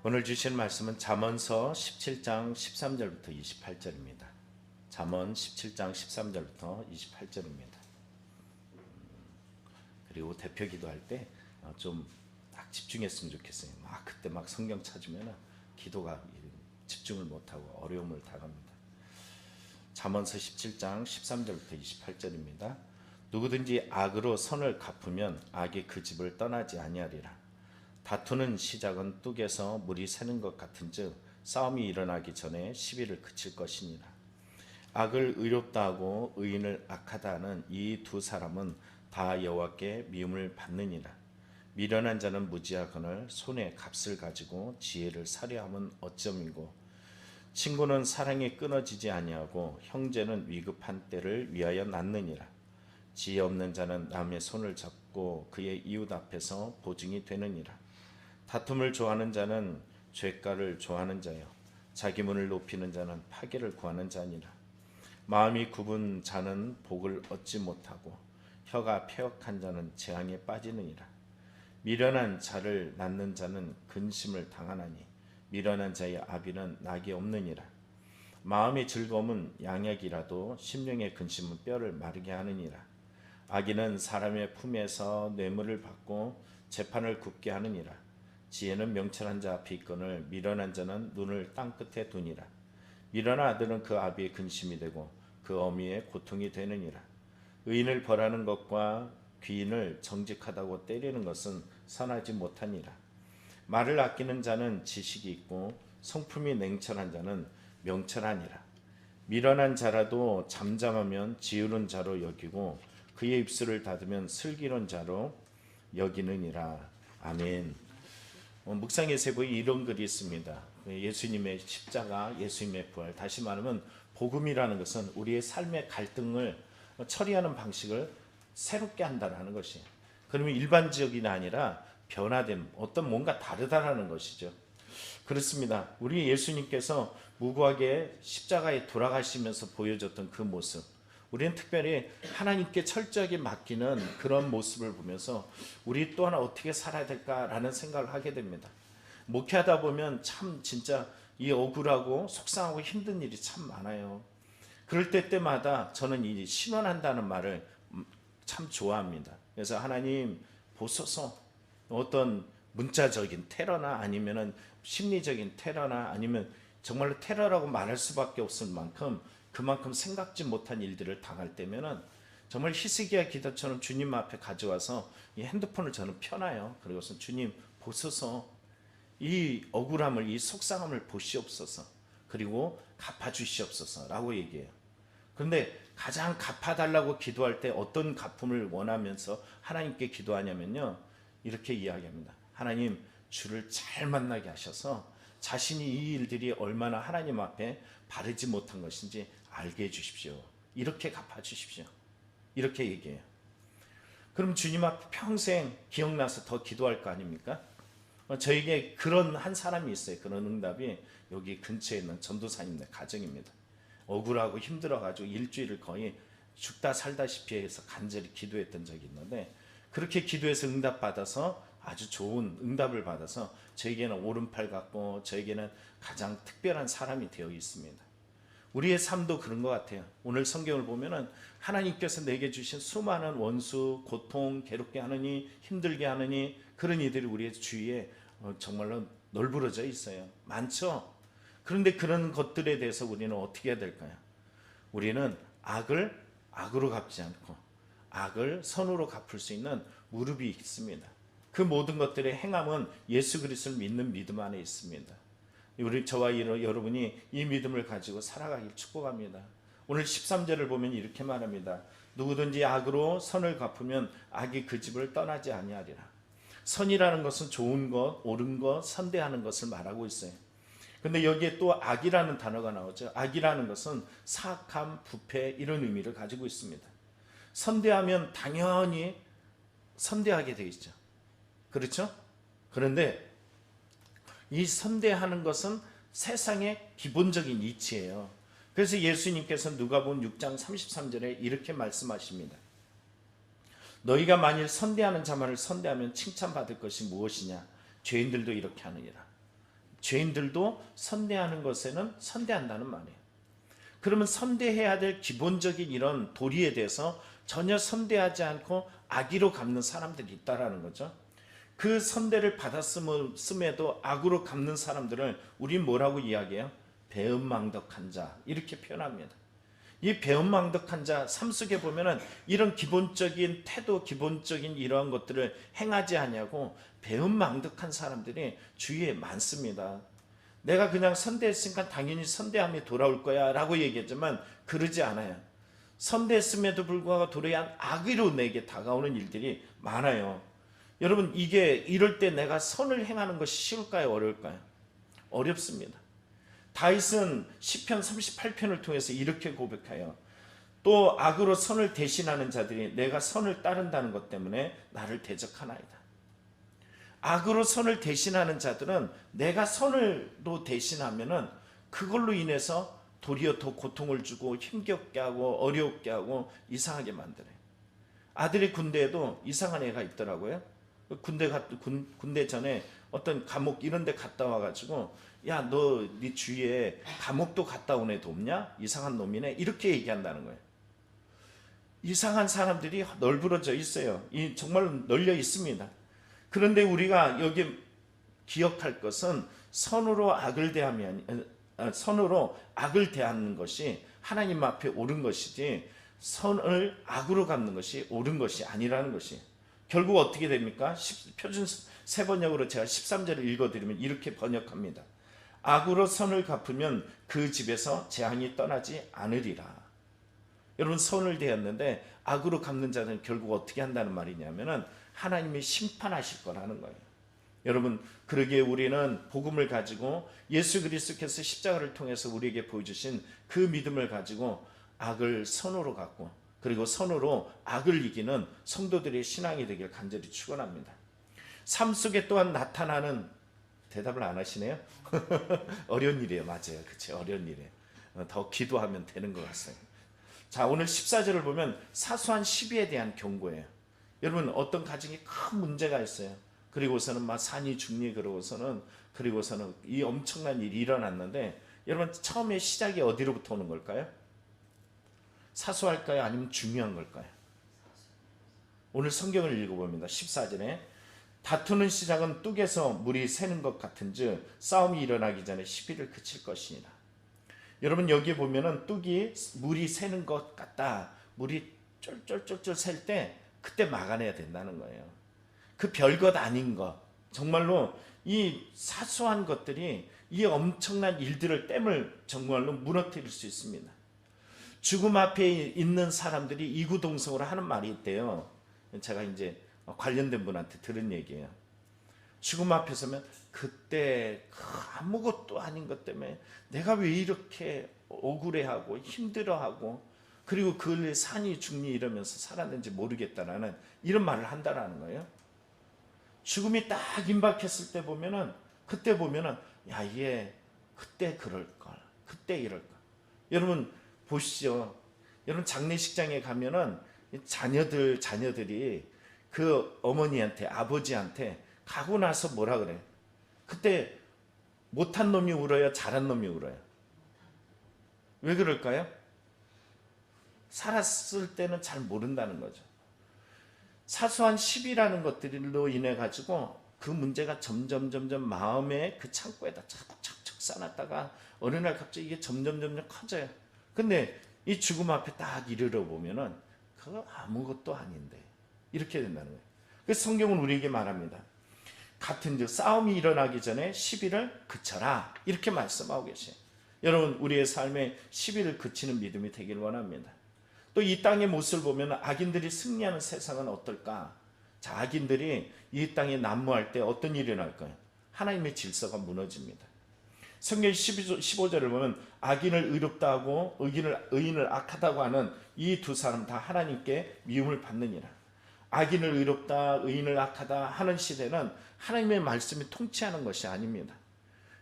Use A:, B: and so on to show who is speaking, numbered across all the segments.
A: 오늘 주신 말씀은 잠언서 17장 13절부터 28절입니다. 잠언 17장 13절부터 28절입니다. 그리고 대표 기도할 때 좀 딱 집중했으면 좋겠어요. 그때 성경 찾으면 기도가 집중을 못하고 어려움을 당합니다. 잠언서 17장 13절부터 28절입니다. 누구든지 악으로 선을 갚으면 악이 그 집을 떠나지 아니하리라. 다투는 시작은 뚝에서 물이 새는 것 같은즉 싸움이 일어나기 전에 시비를 그칠 것이니라. 악을 의롭다 하고 의인을 악하다 하는 이 두 사람은 다 여호와께 미움을 받느니라. 미련한 자는 무지하거늘 손에 값을 가지고 지혜를 사려함은 어쩌미고 친구는 사랑이 끊어지지 아니하고 형제는 위급한 때를 위하여 낳느니라. 지혜 없는 자는 남의 손을 잡고 그의 이웃 앞에서 보증이 되느니라. 다툼을 좋아하는 자는 죄가를 좋아하는 자요 자기 문을 높이는 자는 파괴를 구하는 자니라. 마음이 굽은 자는 복을 얻지 못하고 혀가 패역한 자는 재앙에 빠지느니라. 미련한 자를 낳는 자는 근심을 당하나니 미련한 자의 아비는 낙이 없느니라. 마음의 즐거움은 양약이라도 심령의 근심은 뼈를 마르게 하느니라. 악인은 사람의 품에서 뇌물을 받고 재판을 굽게 하느니라. 지혜는 명철한 자 앞에 있거늘 미련한 자는 눈을 땅끝에 두니라. 미련한 아들은 그 아비의 근심이 되고 그 어미의 고통이 되느니라. 의인을 벌하는 것과 귀인을 정직하다고 때리는 것은 선하지 못하니라. 말을 아끼는 자는 지식이 있고 성품이 냉철한 자는 명철하니라. 미련한 자라도 잠잠하면 지으른 자로 여기고 그의 입술을 닫으면 슬기로운 자로 여기느니라. 아멘. 묵상의 보에 이런 글이 있습니다. 예수님의 십자가, 예수님의 부활, 다시 말하면 복음이라는 것은 우리의 삶의 갈등을 처리하는 방식을 새롭게 한다는 것이에요. 그러면 일반적이 아니라 변화된 어떤 뭔가 다르다라는 것이죠. 그렇습니다. 우리 예수님께서 무고하게 십자가에 돌아가시면서 보여줬던 그 모습, 우리는 특별히 하나님께 철저하게 맡기는 그런 모습을 보면서 우리 또한 어떻게 살아야 될까라는 생각을 하게 됩니다. 목회하다 보면 참 진짜 이 억울하고 속상하고 힘든 일이 참 많아요. 그럴 때마다 저는 이 신원한다는 말을 참 좋아합니다. 그래서 하나님 보소서, 어떤 문자적인 테러나 아니면은 심리적인 테러나 아니면 정말로 테러라고 말할 수밖에 없을 만큼 그만큼 생각지 못한 일들을 당할 때면은 정말 히스기야 기도처럼 주님 앞에 가져와서 이 핸드폰을 저는 펴놔요. 그리고서 주님 보소서, 이 억울함을, 이 속상함을 보시옵소서, 그리고 갚아주시옵소서 라고 얘기해요. 그런데 가장 갚아달라고 기도할 때 어떤 갚음을 원하면서 하나님께 기도하냐면요, 이렇게 이야기합니다. 하나님, 주를 잘 만나게 하셔서 자신이 이 일들이 얼마나 하나님 앞에 바르지 못한 것인지 알게 해주십시오. 이렇게 갚아주십시오. 이렇게 얘기해요. 그럼 주님 앞에 평생 기억나서 더 기도할 거 아닙니까? 저에게 그런 한 사람이 있어요. 그런 응답이 여기 근처에 있는 전도사님네 가정입니다. 억울하고 힘들어가지고 일주일을 거의 죽다 살다시피 해서 간절히 기도했던 적이 있는데, 그렇게 기도해서 응답받아서 아주 좋은 응답을 받아서 저에게는 오른팔 같고 저에게는 가장 특별한 사람이 되어 있습니다. 우리의 삶도 그런 것 같아요. 오늘 성경을 보면은 하나님께서 내게 주신 수많은 원수, 고통, 괴롭게 하느니 힘들게 하느니 그런 이들이 우리의 주위에 정말로 널브러져 있어요. 많죠? 그런데 그런 것들에 대해서 우리는 어떻게 해야 될까요? 우리는 악을 악으로 갚지 않고 악을 선으로 갚을 수 있는 무릎이 있습니다. 그 모든 것들의 행함은 예수 그리스도를 믿는 믿음 안에 있습니다. 우리 저와 여러분이 이 믿음을 가지고 살아가길 축복합니다. 오늘 13절을 보면 이렇게 말합니다. 누구든지 악으로 선을 갚으면 악이 그 집을 떠나지 아니하리라. 선이라는 것은 좋은 것, 옳은 것, 선대하는 것을 말하고 있어요. 근데 여기에 또 악이라는 단어가 나오죠. 악이라는 것은 사악함, 부패 이런 의미를 가지고 있습니다. 선대하면 당연히 선대하게 되어 있죠. 그렇죠? 그런데 이 선대하는 것은 세상의 기본적인 이치예요. 그래서 예수님께서 누가복음 6장 33절에 이렇게 말씀하십니다. 너희가 만일 선대하는 자만을 선대하면 칭찬받을 것이 무엇이냐? 죄인들도 이렇게 하느니라. 죄인들도 선대하는 것에는 선대한다는 말이에요. 그러면 선대해야 될 기본적인 이런 도리에 대해서 전혀 선대하지 않고 악의로 갚는 사람들이 있다라는 거죠. 그 선대를 받았음에도 악으로 갚는 사람들을 우린 뭐라고 이야기해요? 배은망덕한 자, 이렇게 표현합니다. 이 배은망덕한 자, 삶 속에 보면은 이런 기본적인 태도, 기본적인 이러한 것들을 행하지 않냐고 배은망덕한 사람들이 주위에 많습니다. 내가 그냥 선대했으니까 당연히 선대함이 돌아올 거야 라고 얘기했지만 그러지 않아요. 선대했음에도 불구하고 도리어 악의로 내게 다가오는 일들이 많아요. 여러분, 이게 이럴 때 내가 선을 행하는 것이 쉬울까요? 어려울까요? 어렵습니다. 다윗은 시편 38편을 통해서 이렇게 고백해요. 또 악으로 선을 대신하는 자들이 내가 선을 따른다는 것 때문에 나를 대적하나이다. 악으로 선을 대신하는 자들은 내가 선을로 대신하면은 그걸로 인해서 도리어 더 고통을 주고 힘겹게 하고 어렵게 하고 이상하게 만드네. 아들이 군대에도 이상한 애가 있더라고요. 군대 전에 어떤 감옥 이런 데 갔다 와가지고 야, 너 네 주위에 감옥도 갔다 온 애도 없냐? 이상한 놈이네. 이렇게 얘기한다는 거예요. 이상한 사람들이 널브러져 있어요. 정말 널려 있습니다. 그런데 우리가 여기 기억할 것은 선으로 악을 대하는 것이 하나님 앞에 옳은 것이지 선을 악으로 갚는 것이 옳은 것이 아니라는 것이. 결국 어떻게 됩니까? 표준 세번역으로 제가 13절을 읽어드리면 이렇게 번역합니다. 악으로 선을 갚으면 그 집에서 재앙이 떠나지 않으리라. 여러분, 선을 대했는데 악으로 갚는 자는 결국 어떻게 한다는 말이냐면은 하나님이 심판하실 거라는 거예요. 여러분, 그러기에 우리는 복음을 가지고 예수 그리스도께서 십자가를 통해서 우리에게 보여주신 그 믿음을 가지고 악을 선으로 갚고 그리고 선으로 악을 이기는 성도들의 신앙이 되길 간절히 축원합니다. 삶 속에 또한 나타나는, 대답을 안 하시네요. 어려운 일이에요. 맞아요. 그쵸, 어려운 일이에요. 더 기도하면 되는 것 같아요. 자, 오늘 14절을 보면 사소한 시비에 대한 경고예요. 여러분, 어떤 가정에 큰 문제가 있어요. 그리고서는 막 산이 죽니, 그러고서는 이 엄청난 일이 일어났는데, 여러분, 처음에 시작이 어디로부터 오는 걸까요? 사소할까요? 아니면 중요한 걸까요? 오늘 성경을 읽어봅니다. 14절에 다투는 시작은 뚝에서 물이 새는 것 같은즉 싸움이 일어나기 전에 시비를 그칠 것이니라. 여러분, 여기 보면은 뚝이 물이 새는 것 같다. 물이 쫄쫄쫄쫄 셀 때 그때 막아내야 된다는 거예요. 그 별것 아닌 것, 정말로 이 사소한 것들이 이 엄청난 일들을 땜을 정말로 무너뜨릴 수 있습니다. 죽음 앞에 있는 사람들이 이구동성으로 하는 말이 있대요. 제가 이제 관련된 분한테 들은 얘기예요. 죽음 앞에 서면 그때 아무것도 아닌 것 때문에 내가 왜 이렇게 억울해하고 힘들어하고 그리고 그 산이 죽니 이러면서 살았는지 모르겠다라는 이런 말을 한다라는 거예요. 죽음이 딱 임박했을 때 보면은 그때 보면은 야, 얘 그때 그럴걸, 그때 이럴걸. 여러분 보시죠. 여러분 장례식장에 가면은 자녀들이 그 어머니한테, 아버지한테 가고 나서 뭐라 그래? 그때 못한 놈이 울어요? 잘한 놈이 울어요? 왜 그럴까요? 살았을 때는 잘 모른다는 거죠. 사소한 시비라는 것들로 인해 가지고 그 문제가 점점 마음의 그 창고에다 차곡차곡 쌓아놨다가 어느 날 갑자기 이게 점점 커져요. 근데 이 죽음 앞에 딱 이르러 보면은 그거 아무것도 아닌데 이렇게 된다는 거예요. 그래서 성경은 우리에게 말합니다. 같은즉 싸움이 일어나기 전에 시비를 그쳐라, 이렇게 말씀하고 계세요. 여러분, 우리의 삶에 시비를 그치는 믿음이 되길 원합니다. 또 이 땅의 모습을 보면 악인들이 승리하는 세상은 어떨까? 자, 악인들이 이 땅에 난무할 때 어떤 일이 일어날까요? 하나님의 질서가 무너집니다. 성경 15절을 보면 악인을 의롭다 하고 의인을 악하다고 하는 이 두 사람 다 하나님께 미움을 받느니라. 악인을 의롭다, 의인을 악하다 하는 시대는 하나님의 말씀이 통치하는 것이 아닙니다.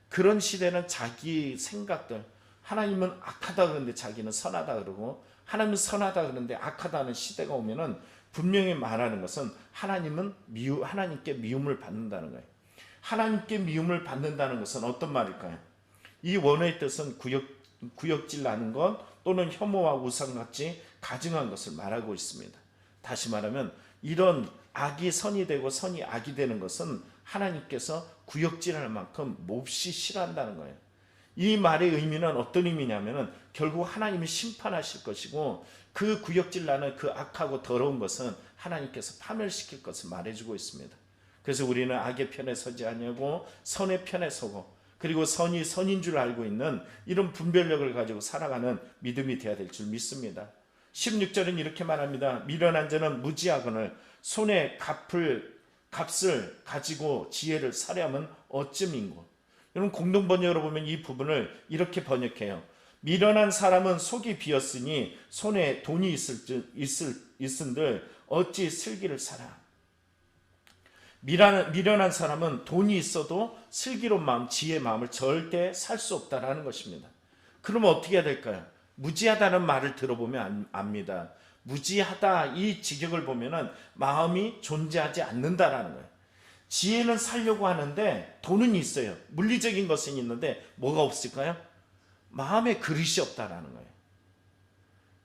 A: 그런 시대는 자기 생각들, 하나님은 악하다 그러는데 자기는 선하다 그러고, 하나님은 선하다 그러는데 악하다 하는 시대가 오면은 분명히 말하는 것은 하나님께 미움을 받는다는 거예요. 하나님께 미움을 받는다는 것은 어떤 말일까요? 이 원어의 뜻은 구역질 나는 것 또는 혐오와 우상같이 가증한 것을 말하고 있습니다. 다시 말하면 이런 악이 선이 되고 선이 악이 되는 것은 하나님께서 구역질할 만큼 몹시 싫어한다는 거예요. 이 말의 의미는 어떤 의미냐면은 결국 하나님이 심판하실 것이고 그 구역질 나는 그 악하고 더러운 것은 하나님께서 파멸시킬 것을 말해주고 있습니다. 그래서 우리는 악의 편에 서지 아니하고 선의 편에 서고 그리고 선이 선인 줄 알고 있는 이런 분별력을 가지고 살아가는 믿음이 되어야 될 줄 믿습니다. 16절은 이렇게 말합니다. 미련한 자는 무지하거늘 손에 값을 가지고 지혜를 사려면 어찌민고. 여러분 공동번역으로 보면 이 부분을 이렇게 번역해요. 미련한 사람은 속이 비었으니 손에 돈이 있은들 어찌 슬기를 사라. 미련한 사람은 돈이 있어도 슬기로운 마음, 지혜의 마음을 절대 살 수 없다라는 것입니다. 그러면 어떻게 해야 될까요? 무지하다는 말을 들어보면 압니다. 무지하다 이 직역을 보면은 마음이 존재하지 않는다라는 거예요. 지혜는 살려고 하는데 돈은 있어요. 물리적인 것은 있는데 뭐가 없을까요? 마음의 그릇이 없다라는 거예요.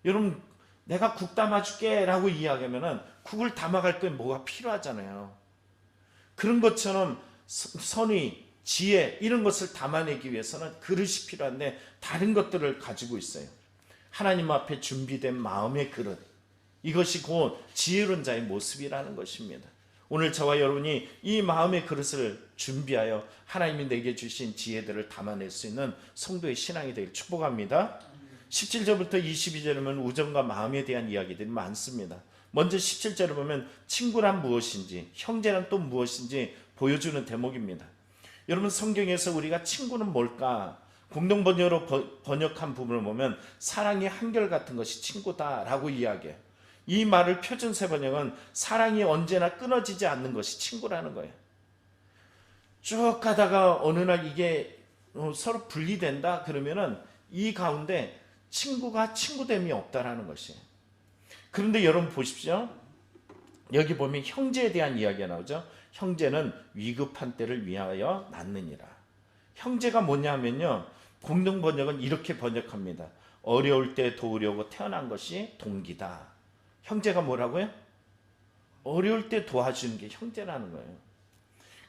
A: 여러분 내가 국 담아줄게 라고 이야기하면은 국을 담아갈 건 뭐가 필요하잖아요. 그런 것처럼 선의, 지혜 이런 것을 담아내기 위해서는 그릇이 필요한데 다른 것들을 가지고 있어요. 하나님 앞에 준비된 마음의 그릇, 이것이 곧 지혜로운 자의 모습이라는 것입니다. 오늘 저와 여러분이 이 마음의 그릇을 준비하여 하나님이 내게 주신 지혜들을 담아낼 수 있는 성도의 신앙이 되길 축복합니다. 17절부터 22절에 보면 우정과 마음에 대한 이야기들이 많습니다. 먼저 17절을 보면 친구란 무엇인지, 형제란 또 무엇인지 보여주는 대목입니다. 여러분 성경에서 우리가 친구는 뭘까? 공동번역으로 번역한 부분을 보면 사랑의 한결같은 것이 친구다라고 이야기해요. 이 말을 표준세 번역은 사랑이 언제나 끊어지지 않는 것이 친구라는 거예요. 쭉 가다가 어느 날 이게 서로 분리된다 그러면은 이 가운데 친구가 친구됨이 없다라는 것이에요. 그런데 여러분 보십시오. 여기 보면 형제에 대한 이야기가 나오죠. 형제는 위급한 때를 위하여 낳느니라. 형제가 뭐냐 하면요. 공동번역은 이렇게 번역합니다. 어려울 때 도우려고 태어난 것이 동기다. 형제가 뭐라고요? 어려울 때 도와주는 게 형제라는 거예요.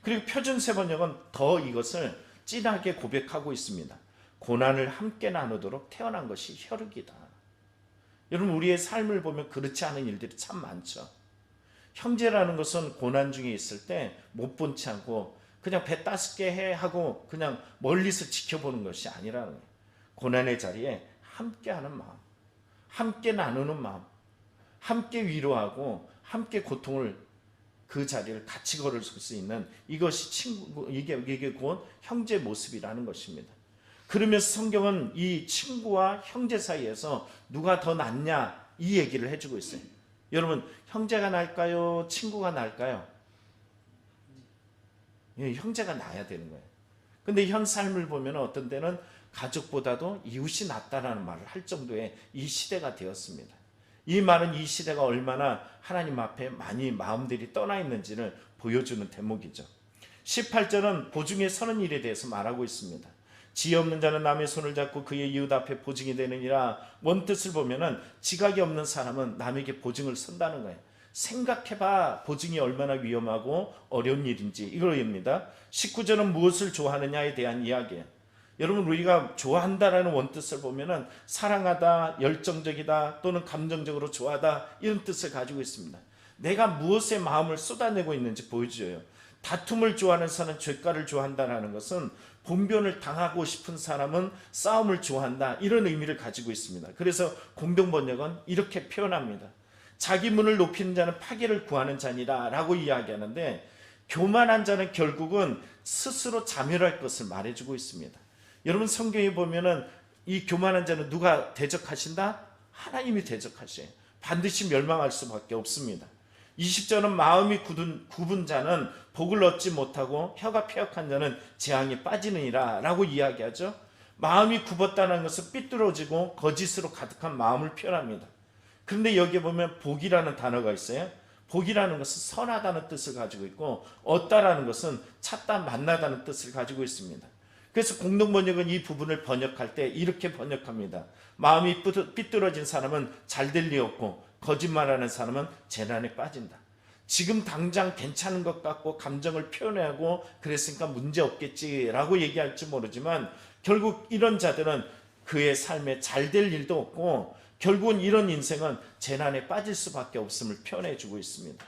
A: 그리고 표준세 번역은 더 이것을 진하게 고백하고 있습니다. 고난을 함께 나누도록 태어난 것이 혈육이다. 여러분 우리의 삶을 보면 그렇지 않은 일들이 참 많죠. 형제라는 것은 고난 중에 있을 때 못 본 채 하고 그냥 배 따숩게 해 하고 그냥 멀리서 지켜보는 것이 아니라는 거예요. 고난의 자리에 함께하는 마음, 함께 나누는 마음, 함께 위로하고 함께 고통을 그 자리를 같이 걸을 수 있는 이것이 친구, 이게 곧 형제 모습이라는 것입니다. 그러면서 성경은 이 친구와 형제 사이에서 누가 더 낫냐 이 얘기를 해주고 있어요. 여러분 형제가 나을까요? 친구가 나을까요? 예, 형제가 나야 되는 거예요. 근데 현 삶을 보면 어떤 때는 가족보다도 이웃이 낫다라는 말을 할 정도의 이 시대가 되었습니다. 이 말은 이 시대가 얼마나 하나님 앞에 많이 마음들이 떠나 있는지를 보여주는 대목이죠. 18절은 보증에 서는 일에 대해서 말하고 있습니다. 지혜 없는 자는 남의 손을 잡고 그의 이웃 앞에 보증이 되느니라. 원뜻을 보면은 지각이 없는 사람은 남에게 보증을 선다는 거예요. 생각해봐 보증이 얼마나 위험하고 어려운 일인지 이걸 얘기합니다. 19절은 무엇을 좋아하느냐에 대한 이야기예요. 여러분 우리가 좋아한다라는 원뜻을 보면은 사랑하다, 열정적이다 또는 감정적으로 좋아하다 이런 뜻을 가지고 있습니다. 내가 무엇에 마음을 쏟아내고 있는지 보여줘요. 다툼을 좋아하는 사람은 죄가를 좋아한다는 것은 분변을 당하고 싶은 사람은 싸움을 좋아한다 이런 의미를 가지고 있습니다. 그래서 공동번역은 이렇게 표현합니다. 자기 문을 높이는 자는 파괴를 구하는 자니라 라고 이야기하는데 교만한 자는 결국은 스스로 자멸할 것을 말해주고 있습니다. 여러분 성경에 보면은 이 교만한 자는 누가 대적하신다? 하나님이 대적하셔요. 반드시 멸망할 수밖에 없습니다. 20절은 마음이 굽은 자는 복을 얻지 못하고 혀가 패역한 자는 재앙에 빠지느니라 라고 이야기하죠. 마음이 굽었다는 것은 삐뚤어지고 거짓으로 가득한 마음을 표현합니다. 그런데 여기에 보면 복이라는 단어가 있어요. 복이라는 것은 선하다는 뜻을 가지고 있고 얻다라는 것은 찾다 만나다는 뜻을 가지고 있습니다. 그래서 공동번역은 이 부분을 번역할 때 이렇게 번역합니다. 마음이 삐뚤어진 사람은 잘 될 리 없고 거짓말하는 사람은 재난에 빠진다. 지금 당장 괜찮은 것 같고 감정을 표현하고 그랬으니까 문제 없겠지라고 얘기할지 모르지만 결국 이런 자들은 그의 삶에 잘 될 일도 없고 결국은 이런 인생은 재난에 빠질 수밖에 없음을 표현해 주고 있습니다.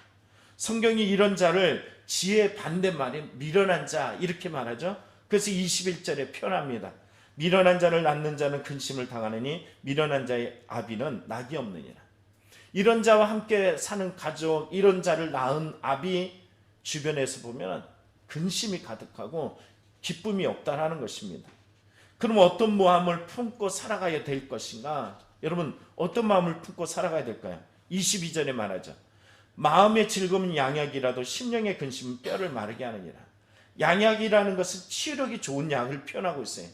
A: 성경이 이런 자를 지혜의 반대말인 미련한 자 이렇게 말하죠. 그래서 21절에 표현합니다. 미련한 자를 낳는 자는 근심을 당하느니 미련한 자의 아비는 낙이 없느니라. 이런 자와 함께 사는 가족, 이런 자를 낳은 아비 주변에서 보면 근심이 가득하고 기쁨이 없다라는 것입니다. 그럼 어떤 마음을 품고 살아가야 될 것인가? 여러분 어떤 마음을 품고 살아가야 될까요? 22절에 말하죠. 마음의 즐거움은 양약이라도 심령의 근심은 뼈를 마르게 하느니라. 양약이라는 것은 치유력이 좋은 약을 표현하고 있어요.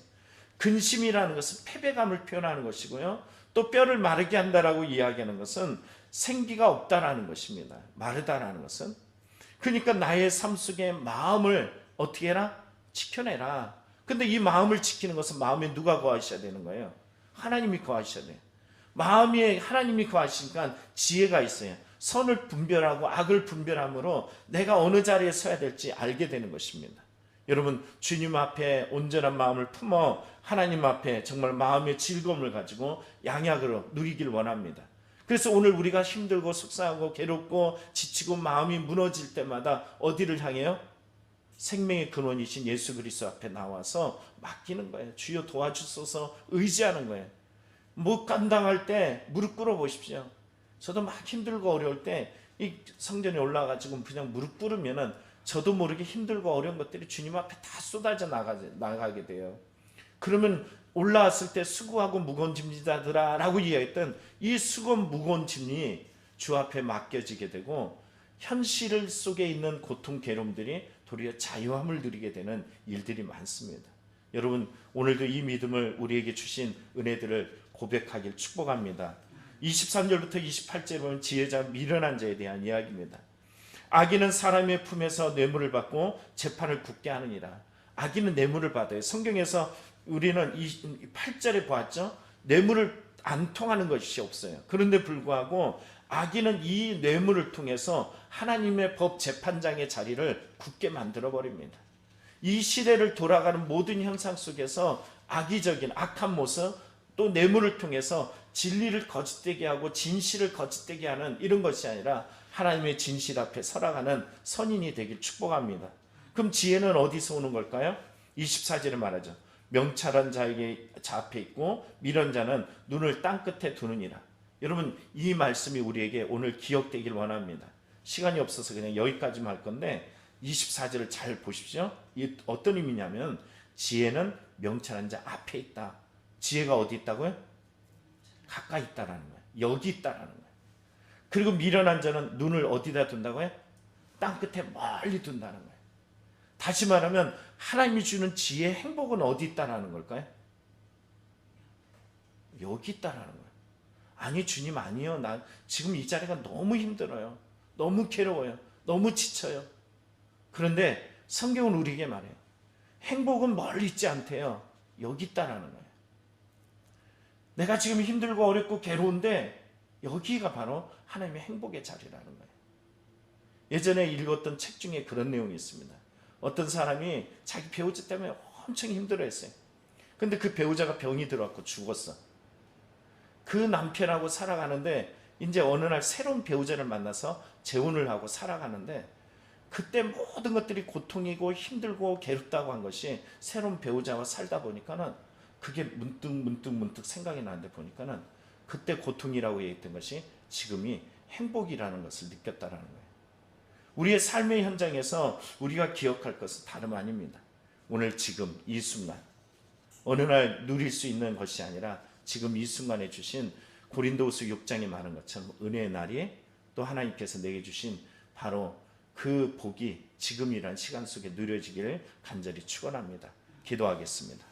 A: 근심이라는 것은 패배감을 표현하는 것이고요. 또 뼈를 마르게 한다라고 이야기하는 것은 생기가 없다라는 것입니다. 마르다라는 것은. 그러니까 나의 삶 속에 마음을 어떻게 해라? 지켜내라. 근데 이 마음을 지키는 것은 마음에 누가 거하셔야 되는 거예요? 하나님이 거하셔야 돼요. 마음에 하나님이 거하시니까 지혜가 있어요. 선을 분별하고 악을 분별함으로 내가 어느 자리에 서야 될지 알게 되는 것입니다. 여러분 주님 앞에 온전한 마음을 품어 하나님 앞에 정말 마음의 즐거움을 가지고 양약으로 누리길 원합니다. 그래서 오늘 우리가 힘들고 속상하고 괴롭고 지치고 마음이 무너질 때마다 어디를 향해요? 생명의 근원이신 예수 그리스도 앞에 나와서 맡기는 거예요. 주여 도와주소서 의지하는 거예요. 못 감당할 때 무릎 꿇어 보십시오. 저도 막 힘들고 어려울 때 이 성전에 올라가지고 그냥 무릎 꿇으면은 저도 모르게 힘들고 어려운 것들이 주님 앞에 다 쏟아져 나가게 돼요. 그러면 올라왔을 때 수고하고 무거운 짐지다들아 라고 이야기했던 이 수고 무거운 짐이 주 앞에 맡겨지게 되고 현실 속에 있는 고통 괴로움들이 도리어 자유함을 누리게 되는 일들이 많습니다. 여러분 오늘도 이 믿음을 우리에게 주신 은혜들을 고백하길 축복합니다. 23절부터 28절에 보면 지혜자 미련한 자에 대한 이야기입니다. 악인은 사람의 품에서 뇌물을 받고 재판을 굳게 하느니라. 악인은 뇌물을 받아요. 성경에서 우리는 8절에 보았죠. 뇌물을 안 통하는 것이 없어요. 그런데 불구하고 악인은 이 뇌물을 통해서 하나님의 법 재판장의 자리를 굳게 만들어 버립니다. 이 시대를 돌아가는 모든 현상 속에서 악의적인 악한 모습 또 뇌물을 통해서 진리를 거짓되게 하고 진실을 거짓되게 하는 이런 것이 아니라 하나님의 진실 앞에 살아가는 선인이 되길 축복합니다. 그럼 지혜는 어디서 오는 걸까요? 24절에 말하죠. 명철한 자에게 자 앞에 있고 미련한 자는 눈을 땅 끝에 두느니라. 여러분 이 말씀이 우리에게 오늘 기억되길 원합니다. 시간이 없어서 그냥 여기까지만 할 건데 24절을 잘 보십시오. 이 어떤 의미냐면 지혜는 명철한 자 앞에 있다. 지혜가 어디 있다고요? 가까이 있다라는 거예요. 여기 있다라는 거예요. 그리고 미련한 자는 눈을 어디다 둔다고요? 땅 끝에 멀리 둔다는 거예요. 다시 말하면 하나님이 주는 지혜의 행복은 어디 있다라는 걸까요? 여기 있다라는 거예요. 아니 주님 아니요. 나 지금 이 자리가 너무 힘들어요. 너무 괴로워요. 너무 지쳐요. 그런데 성경은 우리에게 말해요. 행복은 멀리 있지 않대요. 여기 있다라는 거예요. 내가 지금 힘들고 어렵고 괴로운데 여기가 바로 하나님의 행복의 자리라는 거예요. 예전에 읽었던 책 중에 그런 내용이 있습니다. 어떤 사람이 자기 배우자 때문에 엄청 힘들어했어요. 근데 그 배우자가 병이 들어왔고 죽었어. 그 남편하고 살아가는데 이제 어느 날 새로운 배우자를 만나서 재혼을 하고 살아가는데 그때 모든 것들이 고통이고 힘들고 괴롭다고 한 것이 새로운 배우자와 살다 보니까는 그게 문득 생각이 나는데 보니까는 그때 고통이라고 얘기했던 것이 지금이 행복이라는 것을 느꼈다라는 거예요. 우리의 삶의 현장에서 우리가 기억할 것은 다름 아닙니다. 오늘 지금 이 순간 어느 날 누릴 수 있는 것이 아니라 지금 이 순간에 주신 고린도후서 6장에 말한 것처럼 은혜의 날이 또 하나님께서 내게 주신 바로 그 복이 지금이란 시간 속에 누려지기를 간절히 축원합니다. 기도하겠습니다.